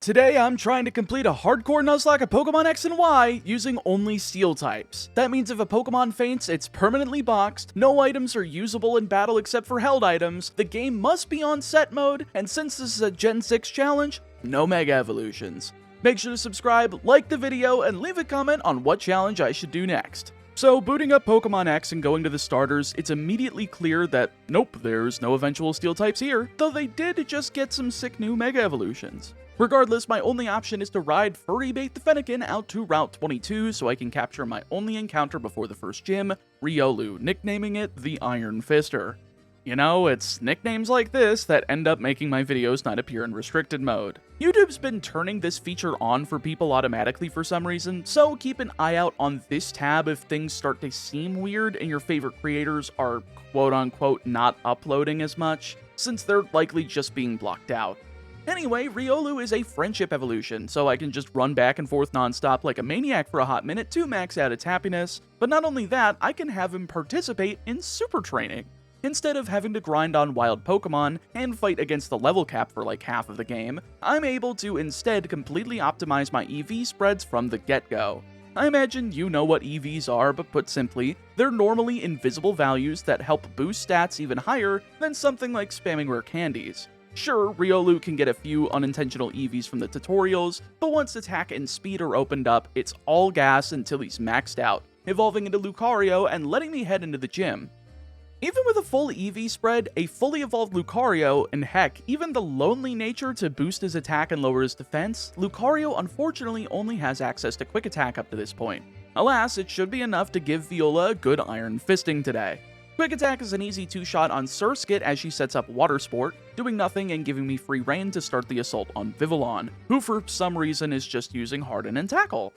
Today I'm trying to complete a hardcore Nuzlocke of Pokemon X&Y using only Steel types. That means if a Pokemon faints, it's permanently boxed, no items are usable in battle except for held items, the game must be on set mode, and since this is a Gen 6 challenge, no Mega Evolutions. Make sure to subscribe, like the video, and leave a comment on what challenge I should do next. So, booting up Pokemon X and going to the starters, it's immediately clear that, nope, there's no eventual Steel types here, though they did just get some sick new Mega Evolutions. Regardless, my only option is to ride Furry Bait the Fennekin out to Route 22 so I can capture my only encounter before the first gym, Riolu, nicknaming it the Iron Fister. You know, it's nicknames like this that end up making my videos not appear in restricted mode. YouTube's been turning this feature on for people automatically for some reason, so keep an eye out on this tab if things start to seem weird and your favorite creators are quote-unquote not uploading as much, since they're likely just being blocked out. Anyway, Riolu is a friendship evolution, so I can just run back and forth nonstop like a maniac for a hot minute to max out its happiness, but not only that, I can have him participate in super training. Instead of having to grind on wild Pokemon and fight against the level cap for like half of the game, I'm able to instead completely optimize my EV spreads from the get-go. I imagine you know what EVs are, but put simply, they're normally invisible values that help boost stats even higher than something like spamming rare candies. Sure, Riolu can get a few unintentional EVs from the tutorials, but once attack and speed are opened up, it's all gas until he's maxed out, evolving into Lucario and letting me head into the gym. Even with a full EV spread, a fully evolved Lucario, and heck, even the lonely nature to boost his attack and lower his defense, Lucario unfortunately only has access to Quick Attack up to this point. Alas, it should be enough to give Viola a good Iron Fisting today. Quick Attack is an easy two-shot on Surskit as she sets up Water Sport, doing nothing and giving me free reign to start the assault on Vivillon, who for some reason is just using Harden and Tackle.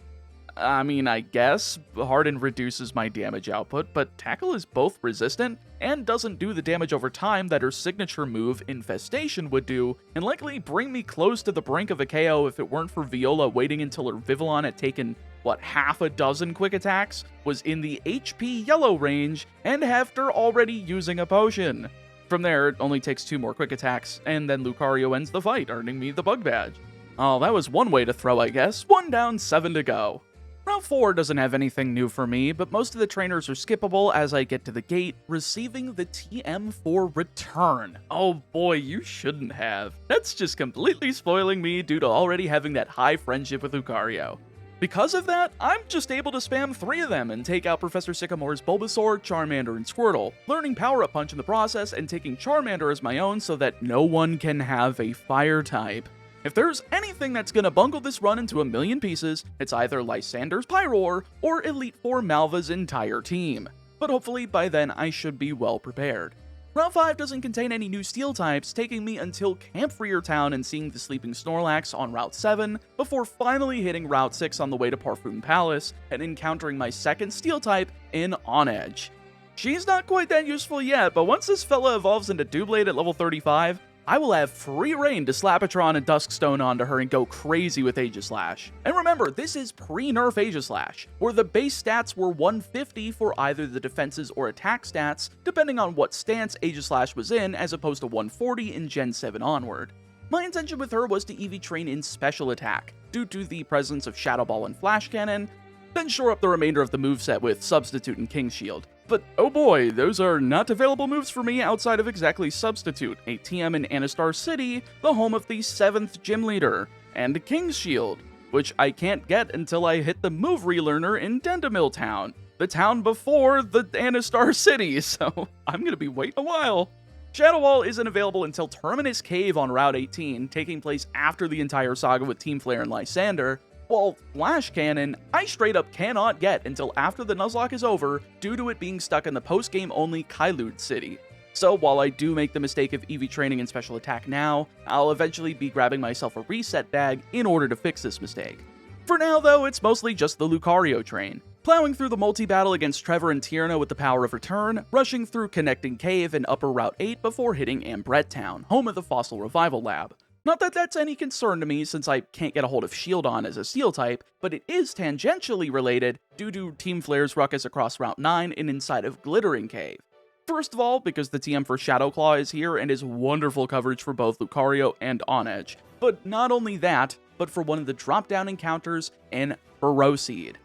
I mean, I guess Harden reduces my damage output, but Tackle is both resistant and doesn't do the damage over time that her signature move, Infestation, would do, and likely bring me close to the brink of a KO if it weren't for Viola waiting until her Vivillon had taken half a dozen quick attacks, was in the HP yellow range, and after already using a potion. From there, it only takes 2 more quick attacks, and then Lucario ends the fight, earning me the bug badge. Oh, that was one way to throw, I guess. 1 down, 7 to go. Route 4 doesn't have anything new for me, but most of the trainers are skippable as I get to the gate, receiving the TM for Return. Oh boy, you shouldn't have. That's just completely spoiling me due to already having that high friendship with Lucario. Because of that, I'm just able to spam 3 of them and take out Professor Sycamore's Bulbasaur, Charmander, and Squirtle, learning Power-Up Punch in the process and taking Charmander as my own so that no one can have a Fire type. If there's anything that's gonna bungle this run into a million pieces, it's either Lysandre's Pyroar or Elite Four Malva's entire team. But hopefully by then I should be well prepared. Route 5 doesn't contain any new Steel types, taking me until Camp Freer Town and seeing the Sleeping Snorlax on Route 7, before finally hitting Route 6 on the way to Parfoon Palace, and encountering my second Steel type in On-Edge. She's not quite that useful yet, but once this fella evolves into Doublade at level 35, I will have free reign to Slapatron and Duskstone onto her and go crazy with Aegislash. And remember, this is pre-nerf Aegislash, where the base stats were 150 for either the defenses or attack stats, depending on what stance Aegislash was in, as opposed to 140 in Gen 7 onward. My intention with her was to EV train in Special Attack, due to the presence of Shadow Ball and Flash Cannon, then shore up the remainder of the moveset with Substitute and King's Shield. But oh boy, those are not available moves for me outside of exactly Substitute, a TM in Anastar City, the home of the 7th Gym Leader, and King's Shield, which I can't get until I hit the move relearner in Dendamil Town, the town before the Anastar City, so I'm gonna be waiting a while. Shadow Ball isn't available until Terminus Cave on Route 18, taking place after the entire saga with Team Flare and Lysandre, while Flash Cannon, I straight up cannot get until after the Nuzlocke is over due to it being stuck in the post-game only Kailud City. So while I do make the mistake of EV training in Special Attack now, I'll eventually be grabbing myself a reset bag in order to fix this mistake. For now though, it's mostly just the Lucario train. Plowing through the multi-battle against Trevor and Tierna with the Power of Return, rushing through Connecting Cave and Upper Route 8 before hitting Ambret Town, home of the Fossil Revival Lab. Not that that's any concern to me since I can't get a hold of Shieldon as a Steel type, but it is tangentially related due to Team Flare's ruckus across Route 9 and inside of Glittering Cave. First of all, because the TM for Shadow Claw is here and is wonderful coverage for both Lucario and On-Edge. But not only that, but for one of the drop-down encounters in Ferocide.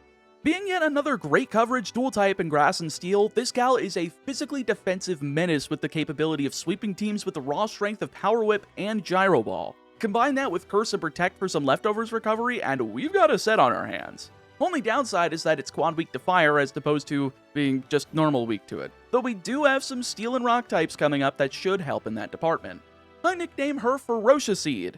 Being yet another great coverage dual type in Grass and Steel, this gal is a physically defensive menace with the capability of sweeping teams with the raw strength of Power Whip and Gyro Ball. Combine that with Curse and Protect for some leftovers recovery, and we've got a set on our hands. Only downside is that it's quad weak to fire as opposed to being just normal weak to it, though we do have some steel and rock types coming up that should help in that department. I nickname her Ferocide,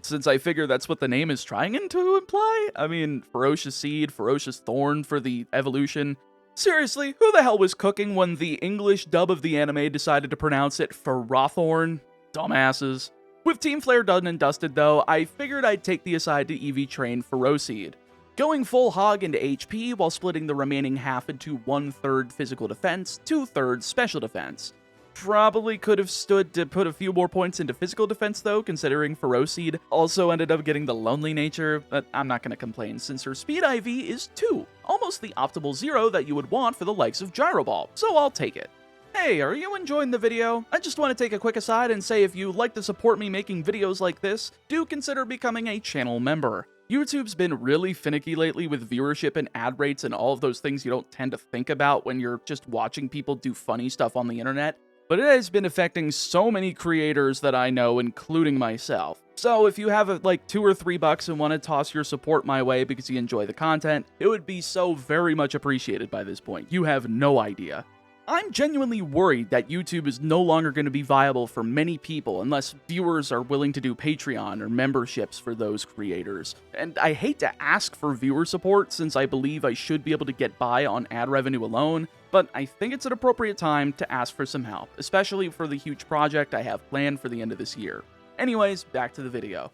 since I figure that's what the name is trying to imply. I mean, Ferocious Seed, Ferocious Thorn for the evolution. Seriously, who the hell was cooking when the English dub of the anime decided to pronounce it Ferrothorn? Dumbasses. With Team Flare done and dusted though, I figured I'd take the aside to EV train Ferocide, going full hog into HP while splitting the remaining half into 1/3 physical defense, 2/3 special defense. Probably could have stood to put a few more points into physical defense though, considering Ferocide also ended up getting the lonely nature, but I'm not going to complain since her speed IV is 2, almost the optimal 0 that you would want for the likes of Gyro Ball, so I'll take it. Hey, are you enjoying the video? I just want to take a quick aside and say if you like to support me making videos like this, do consider becoming a channel member. YouTube's been really finicky lately with viewership and ad rates and all of those things you don't tend to think about when you're just watching people do funny stuff on the internet, but it has been affecting so many creators that I know, including myself. So if you have like $2 or $3 and want to toss your support my way because you enjoy the content, it would be so very much appreciated by this point. You have no idea. I'm genuinely worried that YouTube is no longer going to be viable for many people unless viewers are willing to do Patreon or memberships for those creators. And I hate to ask for viewer support since I believe I should be able to get by on ad revenue alone, but I think it's an appropriate time to ask for some help, especially for the huge project I have planned for the end of this year. Anyways, back to the video.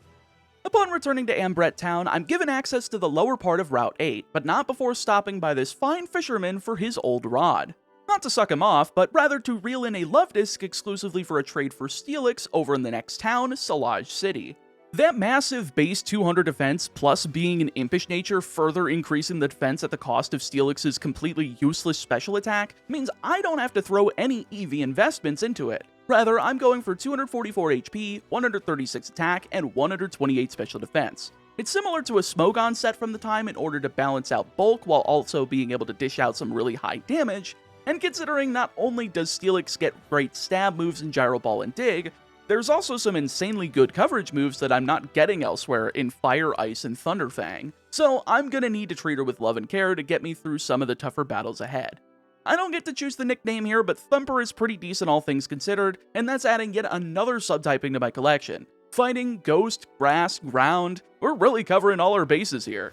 Upon returning to Ambret Town, I'm given access to the lower part of Route 8, but not before stopping by this fine fisherman for his old rod. Not to suck him off, but rather to reel in a love disc exclusively for a trade for Steelix over in the next town, Salage City. That massive base 200 defense, plus being an impish nature further increasing the defense at the cost of Steelix's completely useless special attack, means I don't have to throw any EV investments into it. Rather, I'm going for 244 HP, 136 attack, and 128 special defense. It's similar to a Smogon set from the time in order to balance out bulk while also being able to dish out some really high damage, and considering not only does Steelix get great stab moves in Gyro Ball and Dig, there's also some insanely good coverage moves that I'm not getting elsewhere in Fire, Ice, and Thunder Fang, so I'm gonna need to treat her with love and care to get me through some of the tougher battles ahead. I don't get to choose the nickname here, but Thumper is pretty decent all things considered, and that's adding yet another subtyping to my collection. Fighting, Ghost, Grass, Ground, we're really covering all our bases here.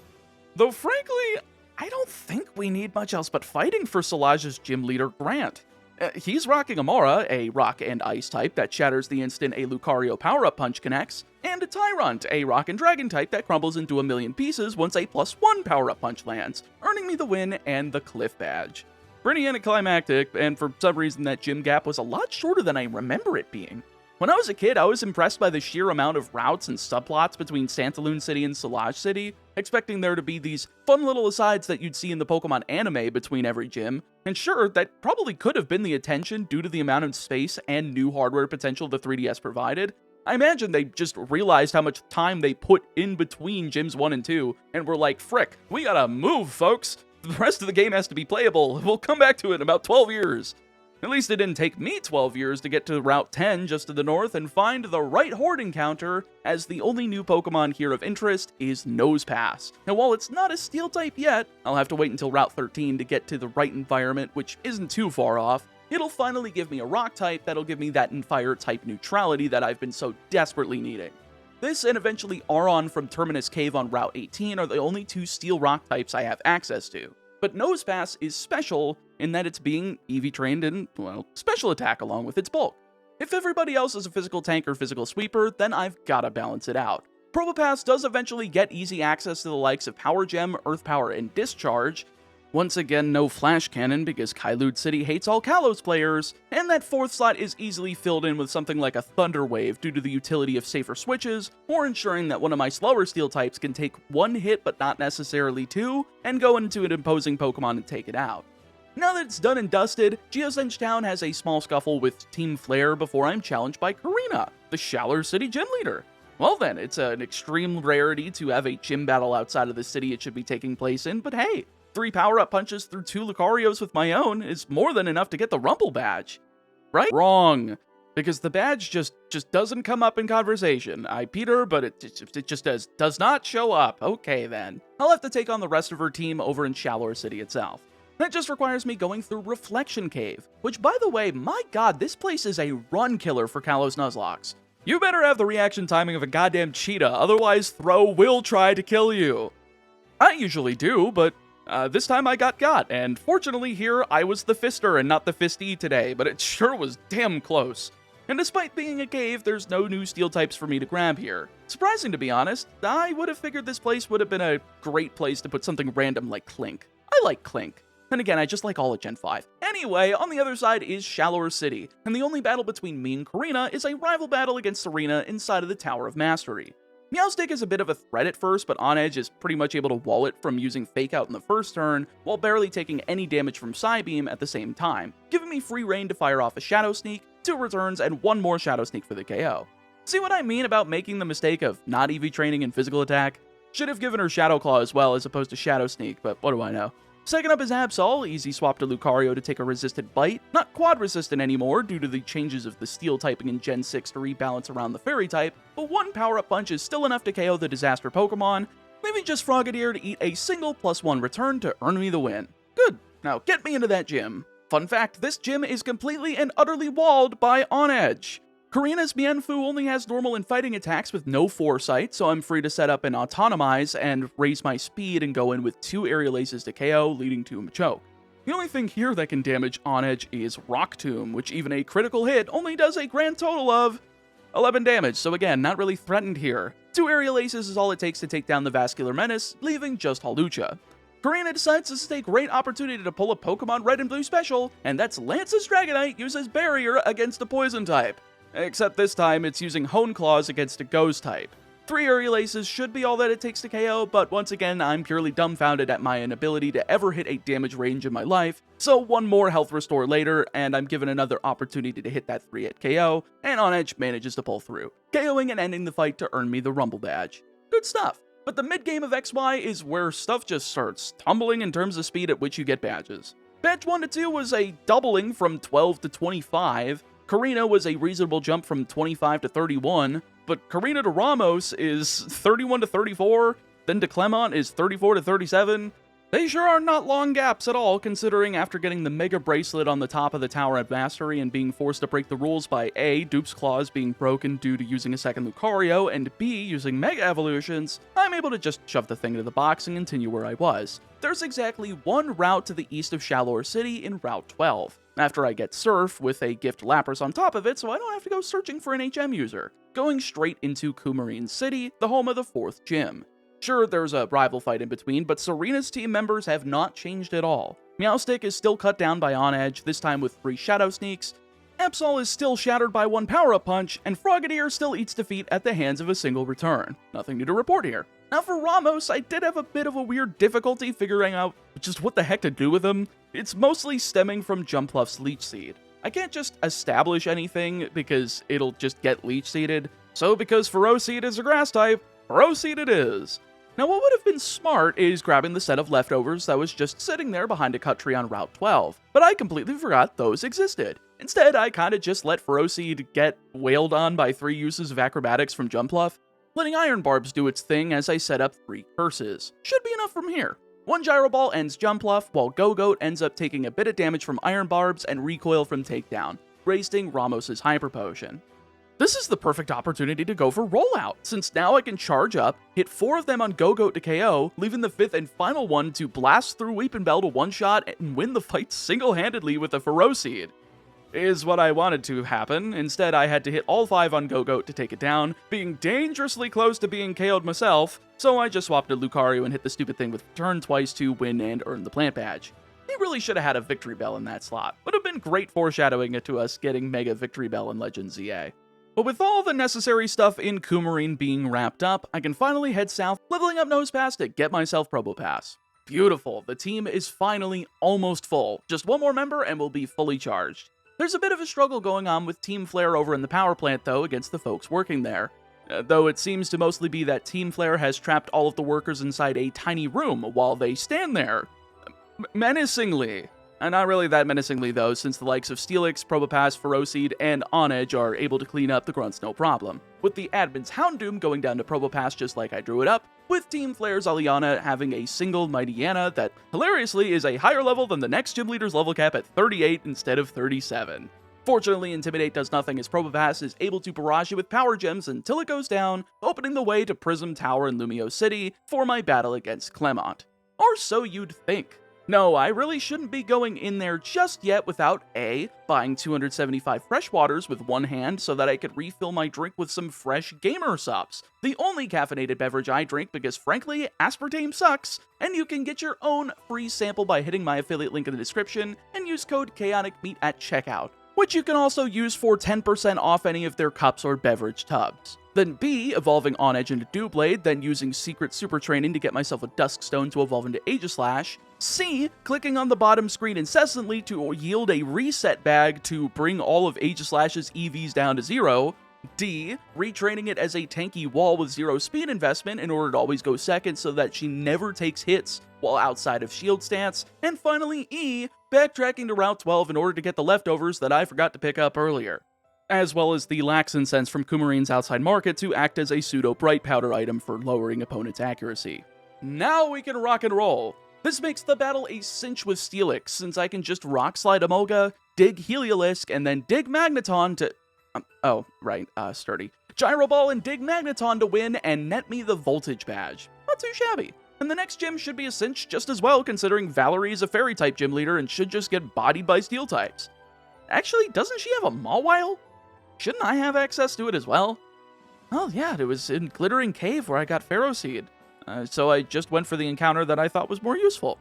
Though frankly, I don't think we need much else but fighting for Salage's gym leader, Grant. He's rocking a Mora, a rock and ice type that shatters the instant a Lucario power-up punch connects, and a Tyrant, a rock and dragon type that crumbles into a million pieces once a +1 power-up punch lands, earning me the win and the Cliff Badge. Pretty anticlimactic, and for some reason that gym gap was a lot shorter than I remember it being. When I was a kid, I was impressed by the sheer amount of routes and subplots between Santaloon City and Salage City, expecting there to be these fun little asides that you'd see in the Pokemon anime between every gym, and sure, that probably could have been the intention due to the amount of space and new hardware potential the 3DS provided. I imagine they just realized how much time they put in between gyms 1 and 2, and were like, frick, we gotta move, folks! The rest of the game has to be playable, we'll come back to it in about 12 years. At least it didn't take me 12 years to get to Route 10 just to the north and find the right Horde encounter, as the only new Pokemon here of interest is Nosepass. And while it's not a Steel type yet, I'll have to wait until Route 13 to get to the right environment, which isn't too far off. It'll finally give me a Rock type that'll give me that Fire type neutrality that I've been so desperately needing. This and eventually Aron from Terminus Cave on Route 18 are the only 2 Steel Rock types I have access to. But Nosepass is special in that it's being EV trained in, well, special attack along with its bulk. If everybody else is a physical tank or physical sweeper, then I've gotta balance it out. Probopass does eventually get easy access to the likes of Power Gem, Earth Power, and Discharge. Once again, no Flash Cannon because Kalos City hates all Kalos players, and that 4th slot is easily filled in with something like a Thunder Wave due to the utility of safer switches, or ensuring that one of my slower Steel types can take 1 hit but not necessarily 2, and go into an imposing Pokemon and take it out. Now that it's done and dusted, Geosenge Town has a small scuffle with Team Flare before I'm challenged by Korrina, the Shaller City Gym Leader. Well then, it's an extreme rarity to have a gym battle outside of the city it should be taking place in, but hey, 3 power-up punches through 2 Lucarios with my own is more than enough to get the Rumble badge. Right? Wrong. Because the badge just doesn't come up in conversation. I Peter, but it just does not show up. Okay then. I'll have to take on the rest of her team over in Shallower City itself. That just requires me going through Reflection Cave, which by the way, my god, this place is a run killer for Kalos Nuzlocke. You better have the reaction timing of a goddamn cheetah, otherwise Throw will try to kill you. I usually do, but this time I got, and fortunately here I was the fister and not the fistee today, but it sure was damn close. And despite being a cave, there's no new steel types for me to grab here. Surprising to be honest, I would have figured this place would have been a great place to put something random like Clink. I like Clink. And again, I just like all of Gen 5. Anyway, on the other side is Shallower City, and the only battle between me and Korrina is a rival battle against Serena inside of the Tower of Mastery. Meowstick is a bit of a threat at first, but On Edge is pretty much able to wall it from using Fake Out in the first turn, while barely taking any damage from Psybeam at the same time, giving me free reign to fire off a Shadow Sneak, 2 returns, and 1 more Shadow Sneak for the KO. See what I mean about making the mistake of not EV training in physical attack? Should have given her Shadow Claw as well as opposed to Shadow Sneak, but what do I know? Second up is Absol, easy swap to Lucario to take a resisted bite, not quad resistant anymore due to the changes of the steel typing in Gen 6 to rebalance around the fairy type, but 1 power-up punch is still enough to KO the disaster Pokemon, leaving just Frogadier to eat a single +1 return to earn me the win. Good, now get me into that gym. Fun fact, this gym is completely and utterly walled by On Edge. Korrina's Mienfoo only has normal and fighting attacks with no foresight, so I'm free to set up and autonomize and raise my speed and go in with 2 aerial aces to KO, leading to a choke. The only thing here that can damage On Edge is Rock Tomb, which even a critical hit only does a grand total of 11 damage, so again, not really threatened here. 2 aerial aces is all it takes to take down the Vascular Menace, leaving just Hawlucha. Korrina decides this is a great opportunity to pull a Pokemon Red and Blue special, and that's Lance's Dragonite uses Barrier against a Poison type. Except this time, it's using Hone Claws against a Ghost type. 3 aerial aces should be all that it takes to KO, but once again, I'm purely dumbfounded at my inability to ever hit a damage range in my life, so 1 more health restore later, and I'm given another opportunity to hit that 3-hit KO, and On Edge manages to pull through, KOing and ending the fight to earn me the Rumble badge. Good stuff. But the mid-game of XY is where stuff just starts tumbling in terms of speed at which you get badges. Badge 1 to 2 was a doubling from 12 to 25, Korrina was a reasonable jump from 25 to 31, but Korrina to Ramos is 31 to 34, then to Clemont is 34 to 37. They sure are not long gaps at all, considering after getting the Mega Bracelet on the top of the Tower at Mastery and being forced to break the rules by A, Dupe's Claws being broken due to using a second Lucario, and B, using Mega Evolutions, I'm able to just shove the thing into the box and continue where I was. There's exactly 1 route to the east of Shallower City in Route 12. After I get Surf with a Gift Lapras on top of it, so I don't have to go searching for an HM user, going straight into Coumarine City, the home of the 4th gym. Sure, there's a rival fight in between, but Serena's team members have not changed at all. Meowstick is still cut down by On Edge, this time with 3 Shadow Sneaks, Absol is still shattered by 1 power-up punch, and Frogadier still eats defeat at the hands of a single return. Nothing new to report here. Now for Ramos, I did have a bit of a weird difficulty figuring out just what the heck to do with him. It's mostly stemming from Jumpluff's Leech Seed. I can't just establish anything because it'll just get Leech Seeded, so because Ferroseed is a grass type, Ferroseed it is. Now what would have been smart is grabbing the set of leftovers that was just sitting there behind a cut tree on Route 12, but I completely forgot those existed. Instead, I kinda just let Ferroseed get wailed on by 3 uses of acrobatics from Jumpluff, letting Iron Barbs do its thing as I set up 3 curses. Should be enough from here. 1 Gyro Ball ends Jumpluff, while Go-Goat ends up taking a bit of damage from Iron Barbs and recoil from Takedown, wasting Ramos's Hyper Potion. This is the perfect opportunity to go for Rollout, since now I can charge up, hit 4 of them on Go-Goat to KO, leaving the 5th and final one to blast through Weepinbell to one-shot and win the fight single-handedly with a Ferroseed. Is what I wanted to happen. Instead, I had to hit all 5 on Go-Goat to take it down, being dangerously close to being KO'd myself, so I just swapped to Lucario and hit the stupid thing with Turn twice to win and earn the Plant Badge. He really should have had a Victory Bell in that slot. Would have been great foreshadowing it to us getting Mega Victory Bell in Legend ZA. But with all the necessary stuff in Coumarine being wrapped up, I can finally head south, leveling up Nosepass to get myself Probopass. Beautiful, the team is finally almost full. Just 1 more member and we'll be fully charged. There's a bit of a struggle going on with Team Flare over in the power plant though against the folks working there. Though it seems to mostly be that Team Flare has trapped all of the workers inside a tiny room while they stand there. Menacingly. Not really that menacingly though, since the likes of Steelix, Probopass, Ferocid, and Onedge are able to clean up the grunts no problem, with the admin's Houndoom going down to Probopass just like I drew it up, with Team Flare's Aliana having a single Mighty Ana that, hilariously, is a higher level than the next gym leader's level cap at 38 instead of 37. Fortunately, Intimidate does nothing as Probopass is able to barrage it with power gems until it goes down, opening the way to Prism Tower in Lumio City for my battle against Clemont. Or so you'd think. No, I really shouldn't be going in there just yet without A, buying 275 fresh waters with one hand so that I could refill my drink with some fresh gamer subs, the only caffeinated beverage I drink because frankly, aspartame sucks, and you can get your own free sample by hitting my affiliate link in the description and use code ChaoticMeat at checkout, which you can also use for 10% off any of their cups or beverage tubs. Then B, evolving Onedge into Dewblade, then using Secret Super Training to get myself a Duskstone to evolve into Aegislash. C, clicking on the bottom screen incessantly to yield a reset bag to bring all of Aegislash's EVs down to 0. D, retraining it as a tanky wall with 0 speed investment in order to always go second so that she never takes hits while outside of shield stance. And finally E, backtracking to Route 12 in order to get the leftovers that I forgot to pick up earlier, as well as the Lax Incense from Kumarine's outside market to act as a pseudo bright powder item for lowering opponents' accuracy. Now we can rock and roll. This makes the battle a cinch with Steelix, since I can just Rock Slide Emolga, dig Heliolisk, and then dig Magneton to... Sturdy. Gyro Ball and dig Magneton to win and net me the Voltage badge. Not too shabby. And the next gym should be a cinch just as well, considering Valerie is a Fairy-type gym leader and should just get bodied by Steel-types. Actually, doesn't she have a Mawile? Shouldn't I have access to it as well? Oh yeah, it was in Glittering Cave where I got Ferroseed. So I just went for the encounter that I thought was more useful.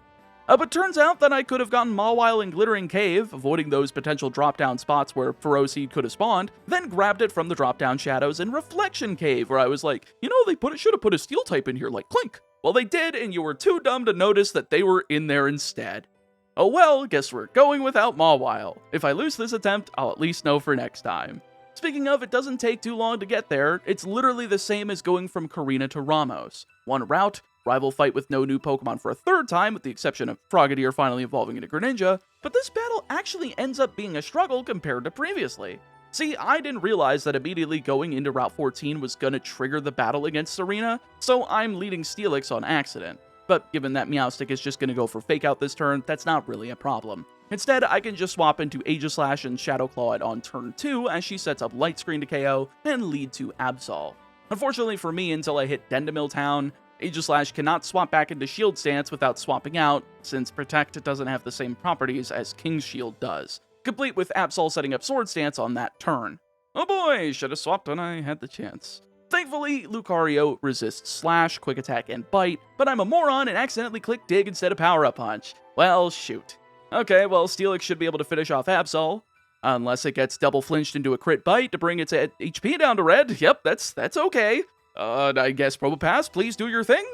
But turns out that I could have gotten Mawile in Glittering Cave, avoiding those potential drop-down spots where Ferroseed could have spawned, then grabbed it from the drop-down shadows in Reflection Cave, where I was like, you know, they should have put a Steel-type in here like Clink. Well, they did, and you were too dumb to notice that they were in there instead. Oh well, guess we're going without Mawile. If I lose this attempt, I'll at least know for next time. Speaking of, it doesn't take too long to get there. It's literally the same as going from Korrina to Ramos. One route, rival fight with no new Pokemon for a third time, with the exception of Frogadier finally evolving into Greninja, but this battle actually ends up being a struggle compared to previously. See, I didn't realize that immediately going into Route 14 was gonna trigger the battle against Serena, so I'm leading Steelix on accident. But given that Meowstic is just gonna go for Fake Out this turn, that's not really a problem. Instead, I can just swap into Aegislash and Shadow Claw it on turn 2 as she sets up Light Screen to KO and lead to Absol. Unfortunately for me, until I hit Dendemil Town, Aegislash cannot swap back into Shield Stance without swapping out, since Protect doesn't have the same properties as King's Shield does, complete with Absol setting up Sword Stance on that turn. Oh boy, should have swapped when I had the chance. Thankfully, Lucario resists Slash, Quick Attack, and Bite, but I'm a moron and accidentally clicked Dig instead of Power Up Punch. Well, shoot. Okay, well, Steelix should be able to finish off Absol, unless it gets double flinched into a crit bite to bring its HP down to red. Yep, that's okay. I guess Probopass, please do your thing.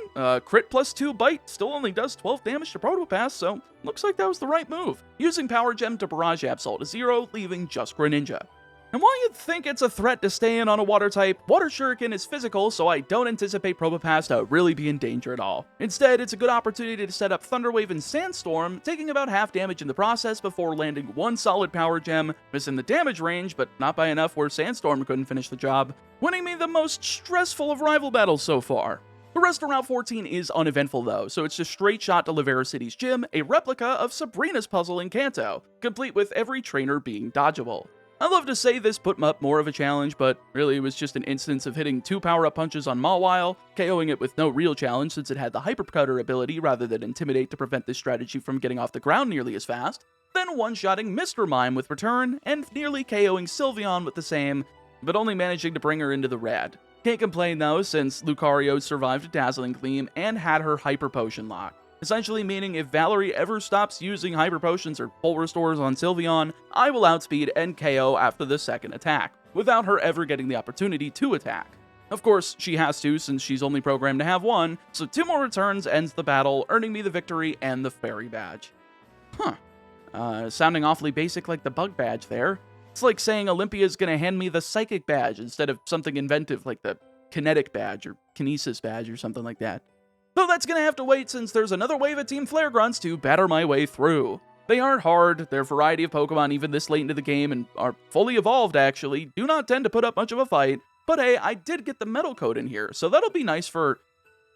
Crit plus 2 bite still only does 12 damage to Probopass, so looks like that was the right move. Using Power Gem to barrage Absol to 0, leaving just Greninja. And while you'd think it's a threat to stay in on a water type, Water Shuriken is physical, so I don't anticipate Probopass to really be in danger at all. Instead, it's a good opportunity to set up Thunder Wave and Sandstorm, taking about half damage in the process before landing one solid Power Gem, missing the damage range, but not by enough where Sandstorm couldn't finish the job, winning me the most stressful of rival battles so far. The rest of Route 14 is uneventful though, so it's just straight shot to Lavera City's gym, a replica of Sabrina's puzzle in Kanto, complete with every trainer being dodgeable. I'd love to say this put up more of a challenge, but really it was just an instance of hitting 2 power-up punches on Mawile, KOing it with no real challenge since it had the Hyper Cutter ability rather than Intimidate to prevent this strategy from getting off the ground nearly as fast, then one-shotting Mr. Mime with Return, and nearly KOing Sylveon with the same, but only managing to bring her into the red. Can't complain though, since Lucario survived a Dazzling Gleam and had her Hyper Potion lock. Essentially meaning if Valerie ever stops using Hyper Potions or Full Restores on Sylveon, I will outspeed and KO after the second attack, without her ever getting the opportunity to attack. Of course, she has to since she's only programmed to have one, so 2 more returns ends the battle, earning me the victory and the Fairy Badge. Sounding awfully basic like the Bug Badge there. It's like saying Olympia's gonna hand me the Psychic Badge instead of something inventive like the kinetic badge or kinesis badge or something like that. Though that's gonna have to wait since there's another wave of Team Flare Grunts to batter my way through. They aren't hard, their variety of Pokemon even this late into the game and are fully evolved actually, do not tend to put up much of a fight, but hey, I did get the Metal Coat in here, so that'll be nice for...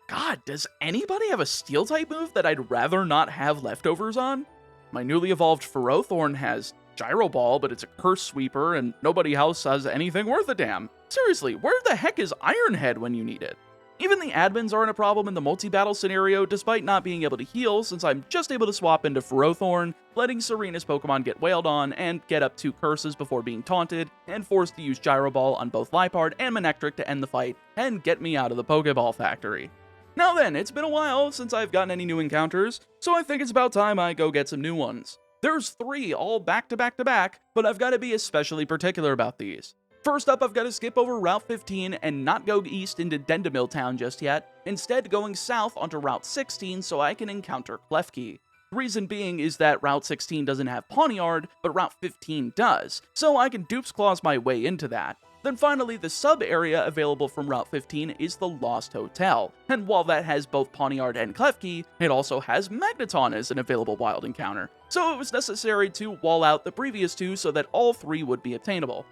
God, does anybody have a Steel-type move that I'd rather not have leftovers on? My newly evolved Ferrothorn has Gyro Ball, but it's a Curse Sweeper, and nobody else has anything worth a damn. Seriously, where the heck is Iron Head when you need it? Even the admins aren't a problem in the multi-battle scenario, despite not being able to heal, since I'm just able to swap into Ferrothorn, letting Serena's Pokemon get wailed on, and get up 2 curses before being taunted, and forced to use Gyro Ball on both Liepard and Manectric to end the fight, and get me out of the Pokeball factory. Now then, it's been a while since I've gotten any new encounters, so I think it's about time I go get some new ones. There's 3 all back to back to back, but I've got to be especially particular about these. First up, I've got to skip over Route 15 and not go east into Dendemil Town just yet, instead going south onto Route 16 so I can encounter Klefki. The reason being is that Route 16 doesn't have Pawniard, but Route 15 does, so I can Dupes Claws my way into that. Then finally, the sub-area available from Route 15 is the Lost Hotel, and while that has both Pawniard and Klefki, it also has Magneton as an available wild encounter, so it was necessary to wall out the previous 2 so that all 3 would be obtainable.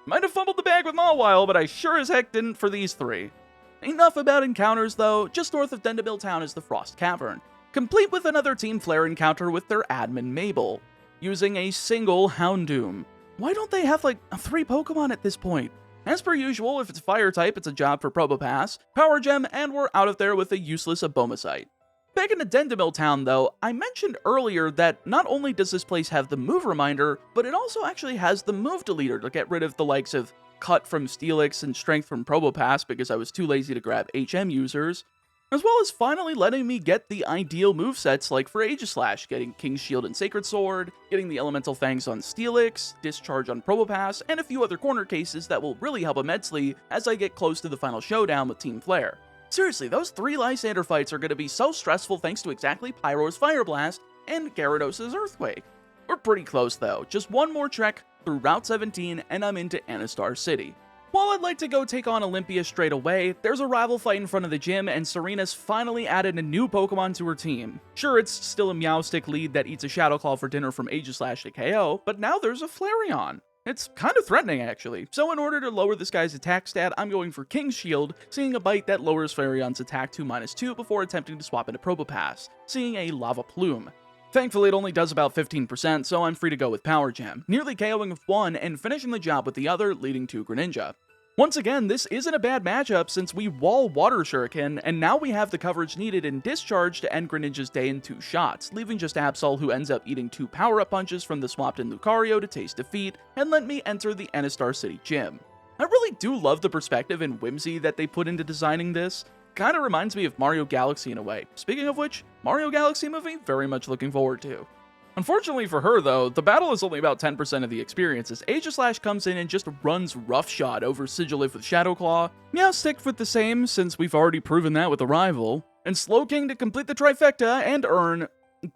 Might have fumbled the bag with Mawile, but I sure as heck didn't for these 3. Enough about encounters though, just north of Dendemil Town is the Frost Cavern, complete with another Team Flare encounter with their admin Mabel, using a single Houndoom. Why don't they have like 3 Pokemon at this point? As per usual, if it's Fire type, it's a job for Probopass, Power Gem, and we're out of there with a useless Abomasite. Back in the Dendemil Town though, I mentioned earlier that not only does this place have the move reminder, but it also actually has the move deleter to get rid of the likes of Cut from Steelix and Strength from Probopass because I was too lazy to grab HM users, as well as finally letting me get the ideal movesets like for Aegislash, getting King's Shield and Sacred Sword, getting the Elemental Fangs on Steelix, Discharge on Probopass, and a few other corner cases that will really help immensely as I get close to the final showdown with Team Flare. Seriously, those 3 Lysandre fights are going to be so stressful thanks to exactly Pyro's Fire Blast and Gyarados' Earthquake. We're pretty close though, just one more trek through Route 17 and I'm into Anistar City. While I'd like to go take on Olympia straight away, there's a rival fight in front of the gym and Serena's finally added a new Pokemon to her team. Sure, it's still a Meowstic lead that eats a Shadow Claw for dinner from Aegislash to KO, but now there's a Flareon. It's kind of threatening actually, so in order to lower this guy's attack stat, I'm going for King's Shield, seeing a bite that lowers Flareon's attack to -2 before attempting to swap into Probopass, seeing a Lava Plume. Thankfully it only does about 15%, so I'm free to go with Power Gem, nearly KOing with one and finishing the job with the other, leading to Greninja. Once again, this isn't a bad matchup since we wall Water Shuriken, and now we have the coverage needed in Discharge to end Greninja's day in 2 shots, leaving just Absol who ends up eating 2 power-up punches from the swapped-in Lucario to taste defeat, and let me enter the Anistar City gym. I really do love the perspective and whimsy that they put into designing this. Kinda reminds me of Mario Galaxy in a way. Speaking of which, Mario Galaxy movie, very much looking forward to. Unfortunately for her though, the battle is only about 10% of the experience as Aegislash comes in and just runs roughshod over Sigilyph with Shadow Claw, Meowstic with the same since we've already proven that with a rival, and Slowking to complete the trifecta and earn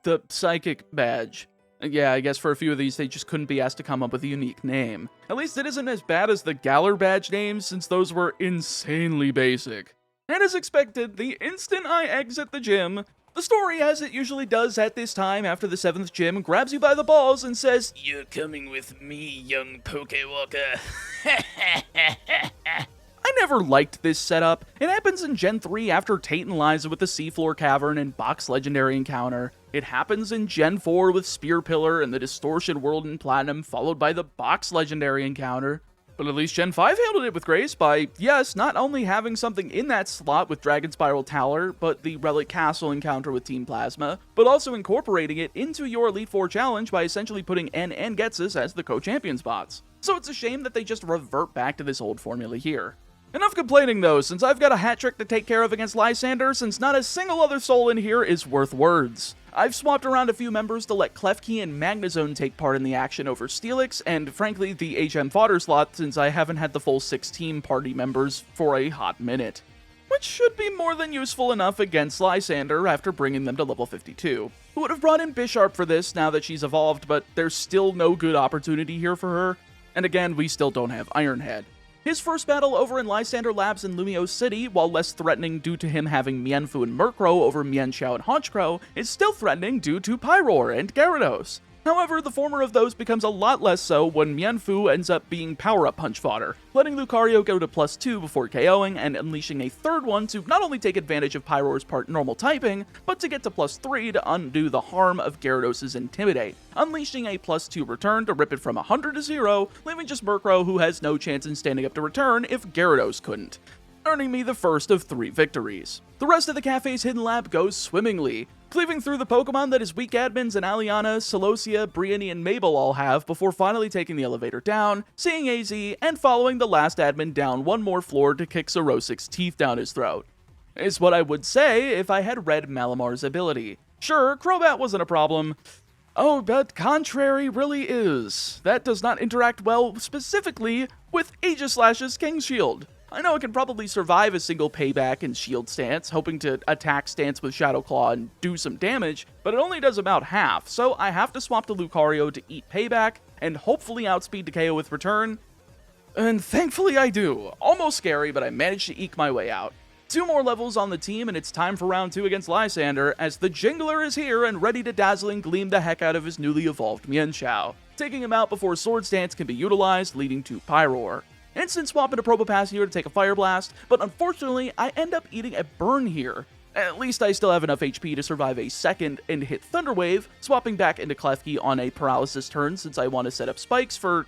the Psychic Badge. Yeah, I guess for a few of these they just couldn't be asked to come up with a unique name. At least it isn't as bad as the Galar Badge names since those were insanely basic. And as expected, the instant I exit the gym, the story, as it usually does at this time after the 7th gym, grabs you by the balls and says, "You're coming with me, young Pokewalker." I never liked this setup. It happens in Gen 3 after Tate and Liza with the Seafloor Cavern and Box Legendary Encounter. It happens in Gen 4 with Spear Pillar and the Distortion World in Platinum, followed by the Box Legendary Encounter. But at least Gen 5 handled it with grace by, yes, not only having something in that slot with Dragon Spiral Tower, but the Relic Castle encounter with Team Plasma, but also incorporating it into your Elite Four challenge by essentially putting N and Getsus as the co-champion spots. So it's a shame that they just revert back to this old formula here. Enough complaining though, since I've got a hat trick to take care of against Lysandre, since not a single other soul in here is worth words. I've swapped around a few members to let Klefki and Magnezone take part in the action over Steelix, and frankly the HM fodder slot since I haven't had the full 16 party members for a hot minute. Which should be more than useful enough against Lysandre after bringing them to level 52. Who would have brought in Bisharp for this now that she's evolved, but there's still no good opportunity here for her, and again we still don't have Iron Head. His first battle over in Lysandre Labs in Lumiose City, while less threatening due to him having Mienfoo and Murkrow over Mienshao and Honchkrow, is still threatening due to Pyroar and Gyarados. However, the former of those becomes a lot less so when Mienfoo ends up being power-up punch fodder, letting Lucario go to +2 before KOing and unleashing a third one to not only take advantage of Pyroar's part normal typing, but to get to +3 to undo the harm of Gyarados' Intimidate, unleashing a +2 return to rip it from 100 to 0, leaving just Murkrow who has no chance in standing up to return if Gyarados couldn't, earning me the first of 3 victories. The rest of the cafe's hidden lab goes swimmingly, cleaving through the Pokemon that his weak admins in Aliana, Celosia, Briony, and Mabel all have before finally taking the elevator down, seeing AZ, and following the last admin down one more floor to kick Xerosic's teeth down his throat. Is what I would say if I had read Malamar's ability. Sure, Crobat wasn't a problem. Oh, but Contrary really is. That does not interact well, specifically, with Aegislash's King's Shield. I know it can probably survive a single payback and shield stance, hoping to attack stance with Shadow Claw and do some damage, but it only does about half, so I have to swap to Lucario to eat payback, and hopefully outspeed to KO with return. And thankfully I do. Almost scary, but I managed to eke my way out. 2 more levels on the team, and it's time for round 2 against Lysandre, as the Jingler is here and ready to Dazzling Gleam the heck out of his newly evolved Mienshao, taking him out before Sword Stance can be utilized, leading to Pyroar. Instant swap into Probopass here to take a Fire Blast, but unfortunately, I end up eating a burn here. At least I still have enough HP to survive a second and hit Thunder Wave, swapping back into Klefki on a Paralysis turn since I want to set up spikes for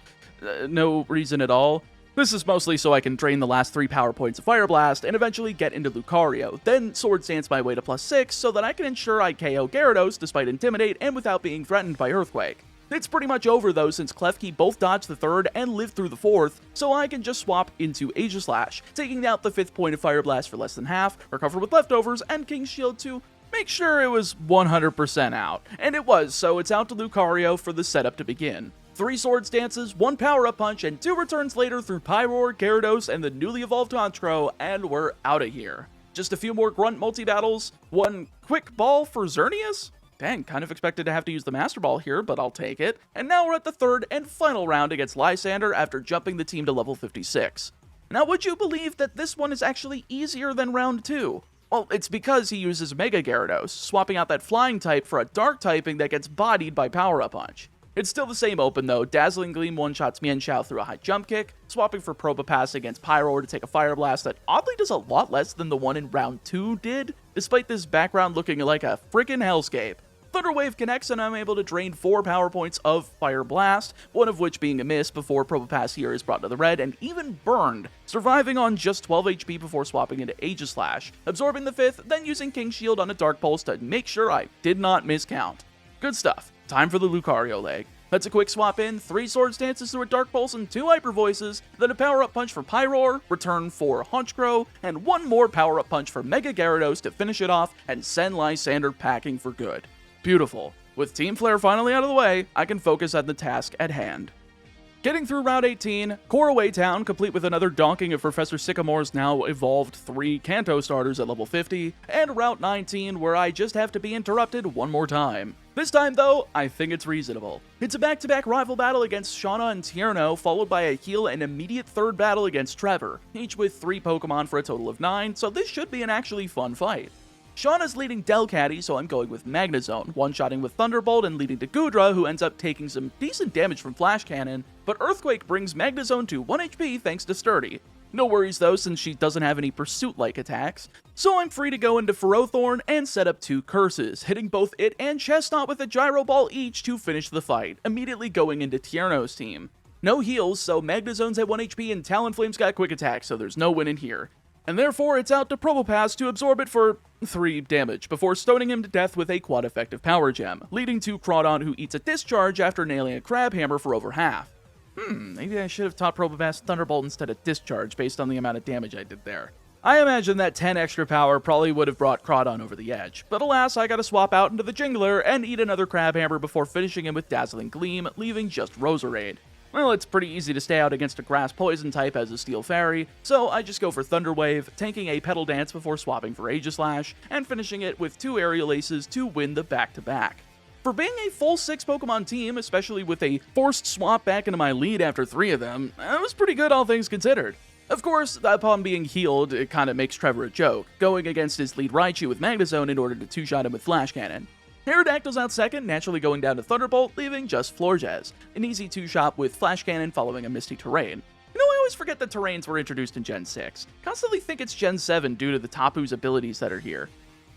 no reason at all. This is mostly so I can drain the last 3 power points of Fire Blast and eventually get into Lucario, then Sword Stance my way to +6 so that I can ensure I KO Gyarados despite Intimidate and without being threatened by Earthquake. It's pretty much over though since Klefki both dodged the 3rd and lived through the 4th, so I can just swap into Aegislash, taking out the 5th point of Fire Blast for less than half, recover with leftovers, and King's Shield to make sure it was 100% out. And it was, so it's out to Lucario for the setup to begin. 3 Sword Stances, 1 Power-Up Punch, and 2 returns later through Pyroar, Gyarados, and the newly evolved Honchkrow, and we're out of here. Just a few more Grunt multi-battles, 1 Quick Ball for Xerneas? Dang, kind of expected to have to use the Master Ball here, but I'll take it. And now we're at the 3rd and final round against Lysandre after jumping the team to level 56. Now, would you believe that this one is actually easier than round 2? Well, it's because he uses Mega Gyarados, swapping out that Flying type for a Dark typing that gets bodied by Power-Up Punch. It's still the same open though, Dazzling Gleam one-shots Mienshao through a high jump kick, swapping for Probopass against Pyroar to take a Fire Blast that oddly does a lot less than the one in round 2 did, despite this background looking like a freaking hellscape. Thunder Wave connects and I'm able to drain 4 power points of Fire Blast, one of which being a miss before Probopass here is brought to the red and even burned, surviving on just 12 HP before swapping into Aegislash, absorbing the 5th, then using King's Shield on a Dark Pulse to make sure I did not miscount. Good stuff. Time for the Lucario leg. That's a quick swap in, 3 Sword Stances through a Dark Pulse and 2 Hyper Voices, then a Power-Up Punch for Pyroar, return for Honchkrow, and 1 more Power-Up Punch for Mega Gyarados to finish it off and send Lysandre packing for good. Beautiful. With Team Flare finally out of the way, I can focus on the task at hand. Getting through Route 18, Coraway Town, complete with another donking of Professor Sycamore's now evolved 3 Kanto starters at level 50, and Route 19, where I just have to be interrupted one more time. This time, though, I think it's reasonable. It's a back-to-back rival battle against Shauna and Tierno, followed by a heal and immediate 3rd battle against Trevor, each with 3 Pokemon for a total of 9, so this should be an actually fun fight. Shauna's leading Delcatty, so I'm going with Magnezone, one-shotting with Thunderbolt and leading to Goodra, who ends up taking some decent damage from Flash Cannon, but Earthquake brings Magnezone to 1 HP thanks to Sturdy. No worries though, since she doesn't have any Pursuit-like attacks, so I'm free to go into Ferrothorn and set up 2 Curses, hitting both it and Chestnut with a Gyro Ball each to finish the fight, immediately going into Tierno's team. No heals, so Magnezone's at 1 HP and Talonflame's got Quick Attack, so there's no win in here. And therefore it's out to Probopass to absorb it for 3 damage, before stoning him to death with a quad-effective Power Gem, leading to Crawdon, who eats a Discharge after nailing a Crab Hammer for over half. Maybe I should have taught Probopass Thunderbolt instead of Discharge based on the amount of damage I did there. I imagine that 10 extra power probably would have brought Crawdon over the edge, but alas, I gotta swap out into the Jingler and eat another Crab Hammer before finishing him with Dazzling Gleam, leaving just Roserade. Well, it's pretty easy to stay out against a Grass Poison type as a Steel Fairy, so I just go for Thunder Wave, tanking a Petal Dance before swapping for Aegislash, and finishing it with 2 Aerial Aces to win the back-to-back. For being a full 6 Pokemon team, especially with a forced swap back into my lead after 3 of them, that was pretty good all things considered. Of course, upon being healed, it kinda makes Trevor a joke, going against his lead Raichu with Magnezone in order to two-shot him with Flash Cannon. Aerodactyl's out second, naturally going down to Thunderbolt, leaving just Florges, an easy two-shot with Flash Cannon following a Misty Terrain. I always forget that Terrains were introduced in Gen 6. Constantly think it's Gen 7 due to the Tapu's abilities that are here.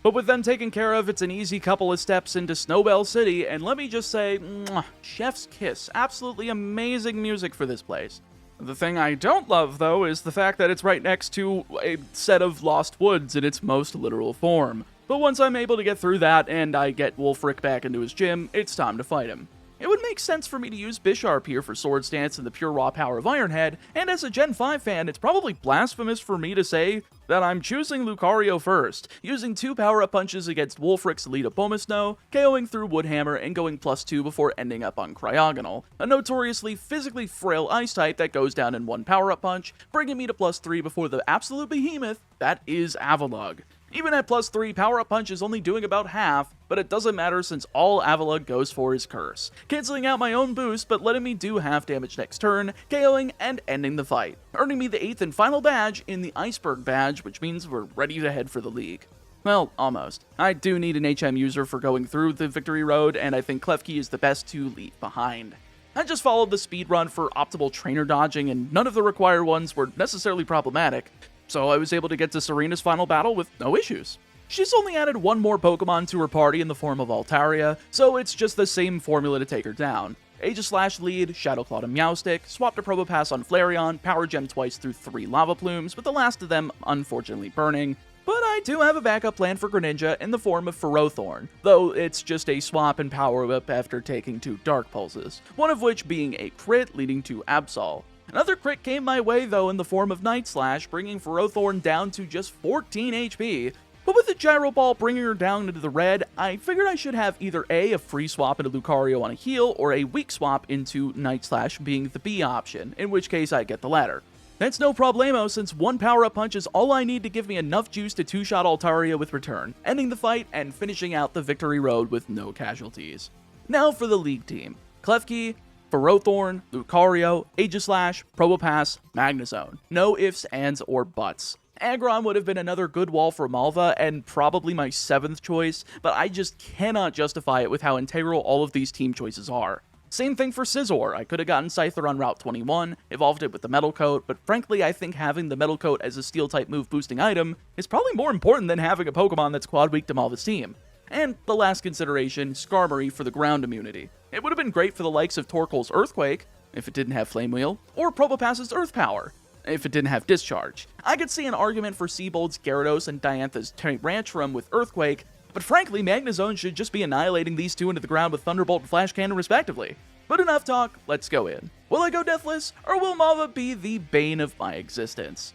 But with them taken care of, it's an easy couple of steps into Snowbell City, and let me just say, mwah, chef's kiss. Absolutely amazing music for this place. The thing I don't love, though, is the fact that it's right next to a set of Lost Woods in its most literal form. But once I'm able to get through that and I get Wulfric back into his gym, it's time to fight him. It would make sense for me to use Bisharp here for Sword Stance and the pure raw power of Ironhead, and as a Gen 5 fan, it's probably blasphemous for me to say that I'm choosing Lucario first, using 2 power-up punches against Wulfric's Elite Abomasnow, KOing through Woodhammer and going +2 before ending up on Cryogonal, a notoriously physically frail Ice-type that goes down in 1 power-up punch, bringing me to +3 before the absolute behemoth that is Avalugg. Even at +3, power-up punch is only doing about half, but it doesn't matter since all Avalugg goes for is Curse, cancelling out my own boost but letting me do half damage next turn, KOing and ending the fight, earning me the 8th and final badge in the Iceberg badge, which means we're ready to head for the league. Well, almost. I do need an HM user for going through the victory road, and I think Klefki is the best to leave behind. I just followed the speedrun for optimal trainer dodging, and none of the required ones were necessarily problematic, so I was able to get to Serena's final battle with no issues. She's only added 1 more Pokemon to her party in the form of Altaria, so it's just the same formula to take her down. Aegislash lead, Shadow Claw to Meowstic, swap to Probopass on Flareon, Power Gem twice through 3 Lava Plumes, with the last of them unfortunately burning. But I do have a backup plan for Greninja in the form of Ferrothorn, though it's just a swap and power up after taking 2 Dark Pulses, one of which being a crit leading to Absol. Another crit came my way though in the form of Night Slash, bringing Ferrothorn down to just 14 HP, but with the Gyro Ball bringing her down into the red, I figured I should have either a free swap into Lucario on a heal, or a weak swap into Night Slash being the B option, in which case I get the latter. That's no problemo since 1 power-up punch is all I need to give me enough juice to 2-shot Altaria with return, ending the fight and finishing out the victory road with no casualties. Now for the league team. Klefki, Ferrothorn, Lucario, Aegislash, Probopass, Magnezone. No ifs, ands, or buts. Aggron would have been another good wall for Malva, and probably my 7th choice, but I just cannot justify it with how integral all of these team choices are. Same thing for Scizor. I could have gotten Scyther on Route 21, evolved it with the Metal Coat, but frankly I think having the Metal Coat as a Steel-type move boosting item is probably more important than having a Pokemon that's quad weak to Malva's team. And the last consideration, Skarmory for the ground immunity. It would have been great for the likes of Torkoal's Earthquake, if it didn't have Flame Wheel, or Probopass's Earth Power, if it didn't have Discharge. I could see an argument for Seabold's Gyarados and Diantha's Tantrum with Earthquake, but frankly, Magnezone should just be annihilating these 2 into the ground with Thunderbolt and Flash Cannon respectively. But enough talk, let's go in. Will I go Deathless, or will Malva be the bane of my existence?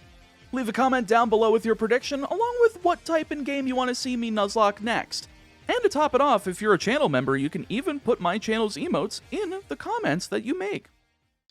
Leave a comment down below with your prediction, along with what type in game you want to see me Nuzlocke next. And to top it off, if you're a channel member, you can even put my channel's emotes in the comments that you make.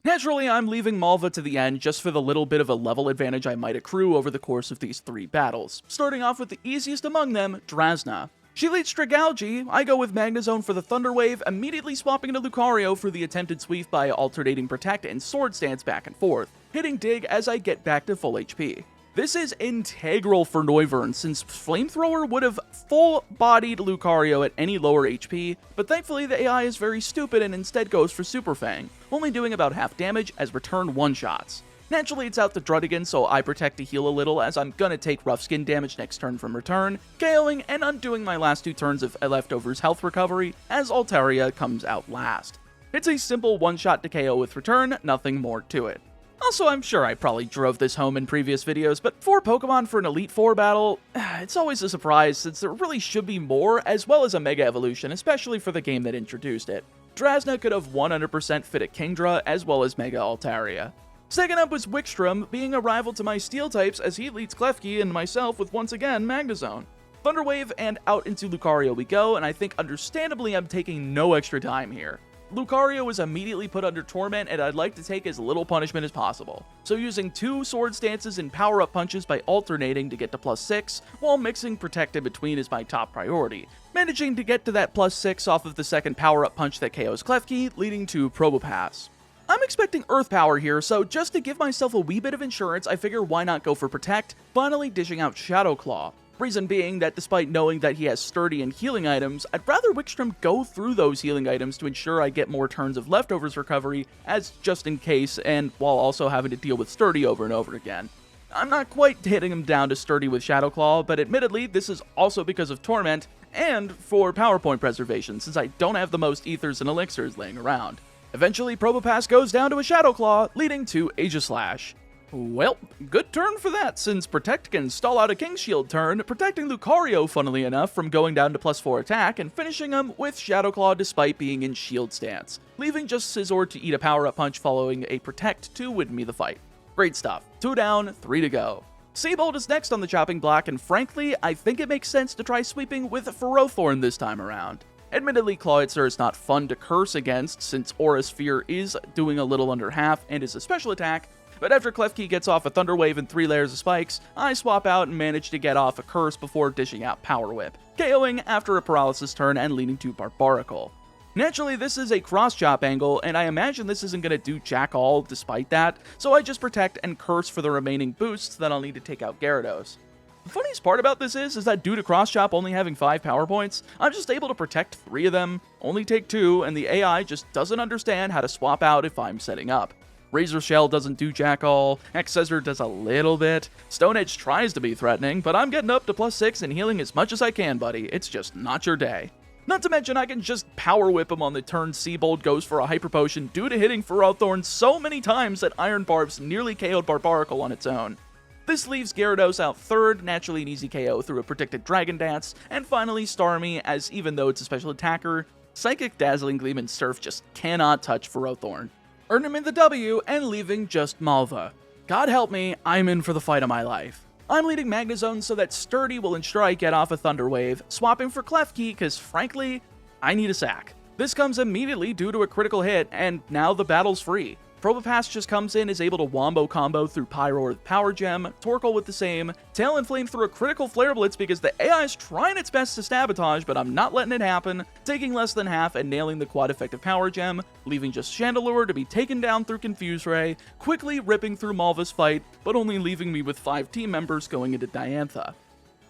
Naturally, I'm leaving Malva to the end just for the little bit of a level advantage I might accrue over the course of these 3 battles, starting off with the easiest among them, Drasna. She leads Strigalgi, I go with Magnezone for the Thunder Wave, immediately swapping into Lucario for the attempted sweep by alternating Protect and Sword Stance back and forth, hitting Dig as I get back to full HP. This is integral for Noivern, since Flamethrower would have full-bodied Lucario at any lower HP, but thankfully the AI is very stupid and instead goes for Super Fang, only doing about half damage as return one-shots. Naturally, it's out to Druddigan, so I protect to heal a little as I'm gonna take rough skin damage next turn from return, KOing and undoing my last 2 turns of leftovers health recovery as Altaria comes out last. It's a simple one-shot to KO with return, nothing more to it. Also, I'm sure I probably drove this home in previous videos, but 4 Pokemon for an Elite Four battle, it's always a surprise since there really should be more, as well as a Mega Evolution, especially for the game that introduced it. Drasna could have 100% fit at Kingdra, as well as Mega Altaria. Second up was Wickstrom, being a rival to my Steel types as he leads Klefki and myself with once again Magnezone. Thunder Wave and out into Lucario we go, and I think understandably I'm taking no extra time here. Lucario was immediately put under Torment, and I'd like to take as little punishment as possible. So using 2 Sword Stances and power-up punches by alternating to get to +6, while mixing Protect in between is my top priority, managing to get to that +6 off of the second power-up punch that KOs Klefki, leading to Probopass. I'm expecting Earth Power here, so just to give myself a wee bit of insurance, I figure why not go for Protect, finally dishing out Shadow Claw. Reason being that despite knowing that he has Sturdy and healing items, I'd rather Wickstrom go through those healing items to ensure I get more turns of Leftovers recovery, as just in case, and while also having to deal with Sturdy over and over again. I'm not quite hitting him down to Sturdy with Shadow Claw, but admittedly, this is also because of Torment, and for PowerPoint preservation, since I don't have the most Ethers and Elixirs laying around. Eventually, Probopass goes down to a Shadow Claw, leading to Aegislash. Well, good turn for that, since Protect can stall out a King's Shield turn, protecting Lucario, funnily enough, from going down to +4 attack, and finishing him with Shadow Claw despite being in Shield stance, leaving just Scizor to eat a power-up punch following a Protect to win me the fight. Great stuff. 2 down, 3 to go. Seabolt is next on the chopping block, and frankly, I think it makes sense to try sweeping with Ferrothorn this time around. Admittedly, Clawitzer is not fun to curse against, since Aura Sphere is doing a little under half and is a special attack, but after Klefki gets off a Thunder Wave and 3 layers of spikes, I swap out and manage to get off a curse before dishing out Power Whip, KOing after a Paralysis turn and leading to Barbaracle. Naturally, this is a cross-chop angle, and I imagine this isn't going to do jack all despite that, so I just Protect and curse for the remaining boosts that I'll need to take out Gyarados. The funniest part about this is that due to cross-chop only having 5 power points, I'm just able to protect 3 of them, only take 2, and the AI just doesn't understand how to swap out if I'm setting up. Razor Shell doesn't do jack all, X-Scissor does a little bit, Stone Edge tries to be threatening, but I'm getting up to +6 and healing as much as I can, buddy. It's just not your day. Not to mention I can just Power Whip him on the turn Seabolt goes for a Hyper Potion due to hitting Ferrothorn so many times that Iron Barbs nearly KO'd Barbaracle on its own. This leaves Gyarados out third, naturally an easy KO through a predicted Dragon Dance, and finally Starmie, as even though it's a special attacker, Psychic, Dazzling Gleam, and Surf just cannot touch Ferrothorn. Earn him in the W, and leaving just Malva. God help me, I'm in for the fight of my life. I'm leading Magnezone so that Sturdy will ensure I get off a Thunder Wave, swapping for Klefki because frankly, I need a sack. This comes immediately due to a critical hit, and now the battle's free. Probopass just comes in, is able to Wombo combo through Pyro with Power Gem, Torkoal with the same, Talonflame through a critical Flare Blitz because the AI is trying its best to sabotage, but I'm not letting it happen, taking less than half and nailing the quad effective Power Gem, leaving just Chandelure to be taken down through Confuse Ray, quickly ripping through Malva's fight, but only leaving me with 5 team members going into Diantha.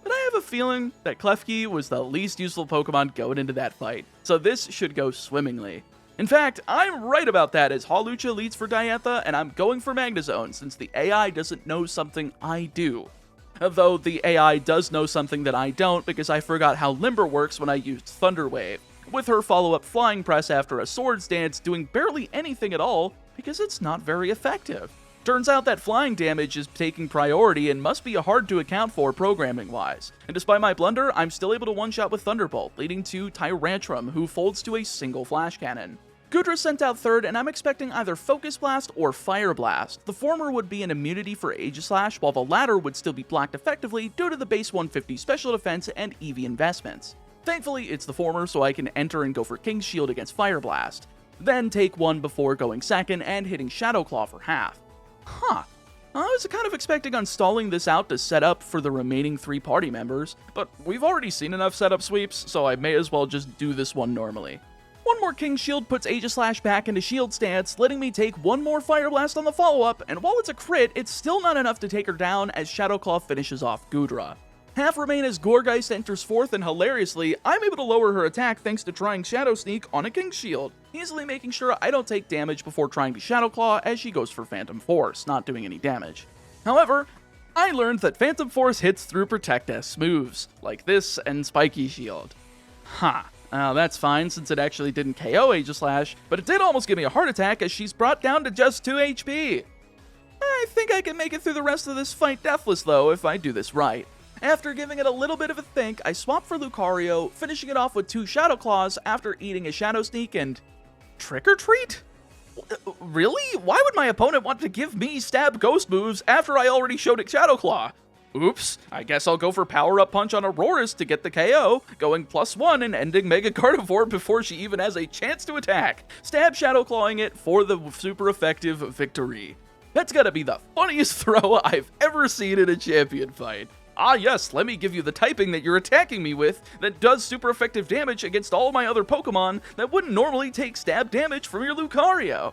But I have a feeling that Klefki was the least useful Pokemon going into that fight, so this should go swimmingly. In fact, I'm right about that as Hawlucha leads for Diantha, and I'm going for Magnezone since the AI doesn't know something I do. Though the AI does know something that I don't because I forgot how Limber works when I used Thunder Wave, with her follow-up Flying Press after a Swords Dance doing barely anything at all because it's not very effective. Turns out that flying damage is taking priority and must be hard to account for programming-wise, and despite my blunder, I'm still able to one-shot with Thunderbolt, leading to Tyrantrum, who folds to a single Flash Cannon. Goodra sent out third, and I'm expecting either Focus Blast or Fire Blast. The former would be an immunity for Aegislash, while the latter would still be blocked effectively due to the base 150 special defense and EV investments. Thankfully, it's the former, so I can enter and go for King's Shield against Fire Blast. Then take one before going second and hitting Shadow Claw for half. I was kind of expecting on stalling this out to set up for the remaining 3 party members, but we've already seen enough setup sweeps, so I may as well just do this one normally. One more King's Shield puts Aegislash back into shield stance, letting me take one more Fire Blast on the follow-up, and while it's a crit, it's still not enough to take her down as Shadow Claw finishes off Goodra. Half remain as Gourgeist enters fourth, and hilariously, I'm able to lower her attack thanks to trying Shadow Sneak on a King's Shield, easily making sure I don't take damage before trying to Shadow Claw as she goes for Phantom Force, not doing any damage. However, I learned that Phantom Force hits through Protect S moves, like this and Spiky Shield. That's fine since it actually didn't KO Aegislash, but it did almost give me a heart attack as she's brought down to just 2 HP. I think I can make it through the rest of this fight deathless though if I do this right. After giving it a little bit of a think, I swap for Lucario, finishing it off with 2 Shadow Claws after eating a Shadow Sneak and... Trick or Treat? Really? Why would my opponent want to give me stab ghost moves after I already showed it Shadow Claw? Oops, I guess I'll go for Power Up Punch on Aurora's to get the KO, going +1 and ending Mega Carnivore before she even has a chance to attack, stab Shadow Clawing it for the super effective victory. That's gotta be the funniest throw I've ever seen in a champion fight. Ah yes, let me give you the typing that you're attacking me with that does super effective damage against all my other Pokemon that wouldn't normally take stab damage from your Lucario.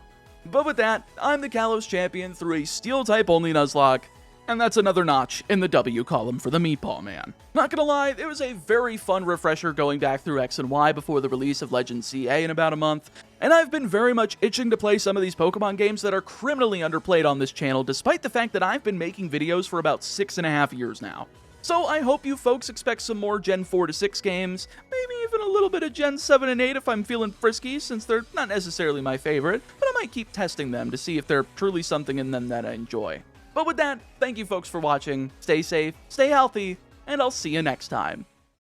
But with that, I'm the Kalos champion through a Steel-type only Nuzlocke, and that's another notch in the W column for the Meatball Man. Not gonna lie, it was a very fun refresher going back through X&Y before the release of Legends CA in about a month, and I've been very much itching to play some of these Pokemon games that are criminally underplayed on this channel, despite the fact that I've been making videos for about 6.5 years now. So I hope you folks expect some more Gen 4 to 6 games, maybe even a little bit of Gen 7 and 8 if I'm feeling frisky, since they're not necessarily my favorite, but I might keep testing them to see if there's truly something in them that I enjoy. But with that, thank you folks for watching, stay safe, stay healthy, and I'll see you next time.